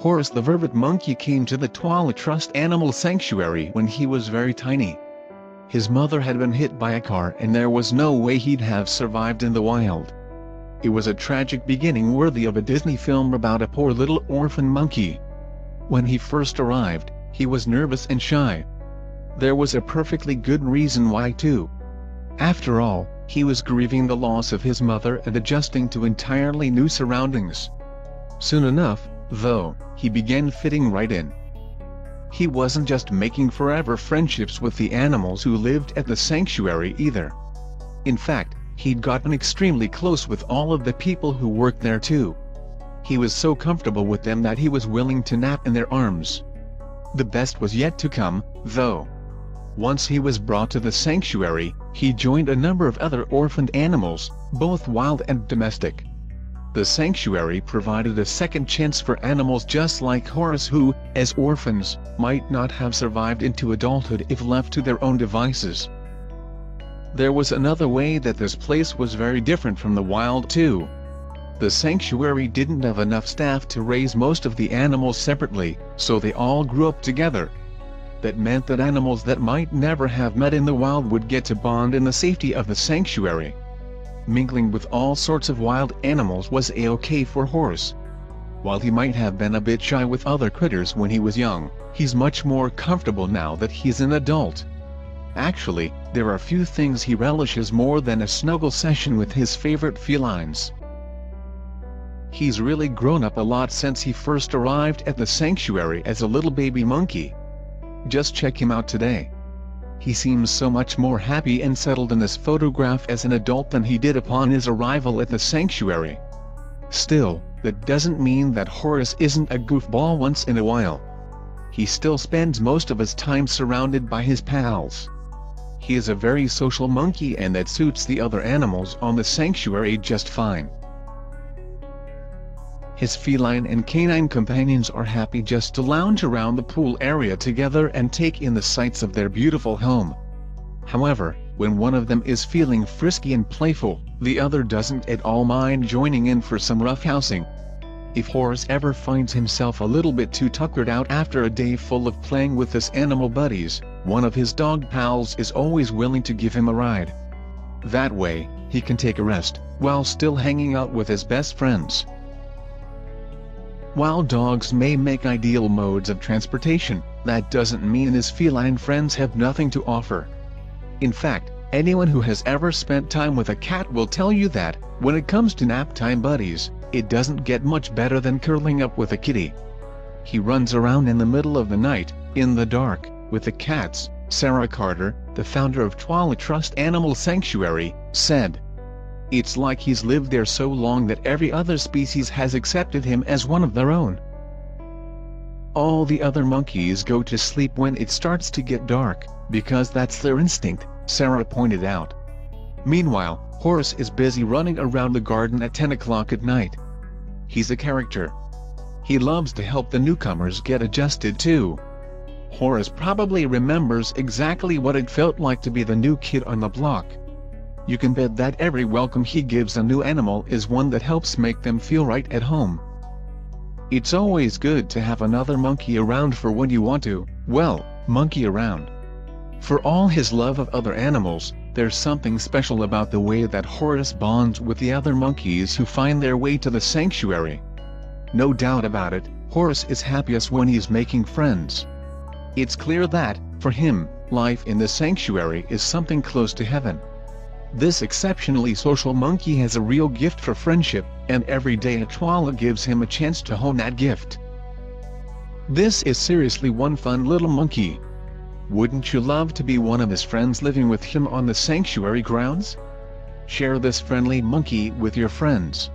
Horace the vervet monkey came to the tireless animal sanctuary when he was very tiny. His mother had been hit by a car and there was no way he'd have survived in the wild. It was a tragic beginning worthy of a Disney film about a poor little orphan monkey. When he first arrived, he was nervous and shy. There was a perfectly good reason why too. After all, he was grieving the loss of his mother and adjusting to entirely new surroundings. Soon enough, though, he began fitting right in. He wasn't just making forever friendships with the animals who lived at the sanctuary either. In fact, he'd gotten extremely close with all of the people who worked there too. He was so comfortable with them that he was willing to nap in their arms. The best was yet to come, though. Once he was brought to the sanctuary, he joined a number of other orphaned animals, both wild and domestic. The sanctuary provided a second chance for animals just like Horace who, as orphans, might not have survived into adulthood if left to their own devices. There was another way that this place was very different from the wild too. The sanctuary didn't have enough staff to raise most of the animals separately, so they all grew up together. That meant that animals that might never have met in the wild would get to bond in the safety of the sanctuary. Mingling with all sorts of wild animals was a-okay for Horace. While he might have been a bit shy with other critters when he was young, he's much more comfortable now that he's an adult. Actually, there are few things he relishes more than a snuggle session with his favorite felines. He's really grown up a lot since he first arrived at the sanctuary as a little baby monkey. Just check him out today. He seems so much more happy and settled in this photograph as an adult than he did upon his arrival at the sanctuary. Still, that doesn't mean that Horace isn't a goofball once in a while. He still spends most of his time surrounded by his pals. He is a very social monkey and that suits the other animals on the sanctuary just fine. His feline and canine companions are happy just to lounge around the pool area together and take in the sights of their beautiful home. However, when one of them is feeling frisky and playful, the other doesn't at all mind joining in for some roughhousing. If Horace ever finds himself a little bit too tuckered out after a day full of playing with his animal buddies, one of his dog pals is always willing to give him a ride. That way, he can take a rest, while still hanging out with his best friends. While dogs may make ideal modes of transportation, that doesn't mean his feline friends have nothing to offer. In fact, anyone who has ever spent time with a cat will tell you that, when it comes to nap time buddies, it doesn't get much better than curling up with a kitty. He runs around in the middle of the night, in the dark, with the cats, Sarah Carter, the founder of tireless Animal Sanctuary, said. It's like he's lived there so long that every other species has accepted him as one of their own. All the other monkeys go to sleep when it starts to get dark, because that's their instinct, Sarah pointed out. Meanwhile, Horace is busy running around the garden at 10 o'clock at night. He's a character. He loves to help the newcomers get adjusted too. Horace probably remembers exactly what it felt like to be the new kid on the block. You can bet that every welcome he gives a new animal is one that helps make them feel right at home. It's always good to have another monkey around for when you want to, well, monkey around. For all his love of other animals, there's something special about the way that Horace bonds with the other monkeys who find their way to the sanctuary. No doubt about it, Horace is happiest when he's making friends. It's clear that, for him, life in the sanctuary is something close to heaven. This exceptionally social monkey has a real gift for friendship, and every day at Twala gives him a chance to hone that gift. This is seriously one fun little monkey. Wouldn't you love to be one of his friends living with him on the sanctuary grounds? Share this friendly monkey with your friends.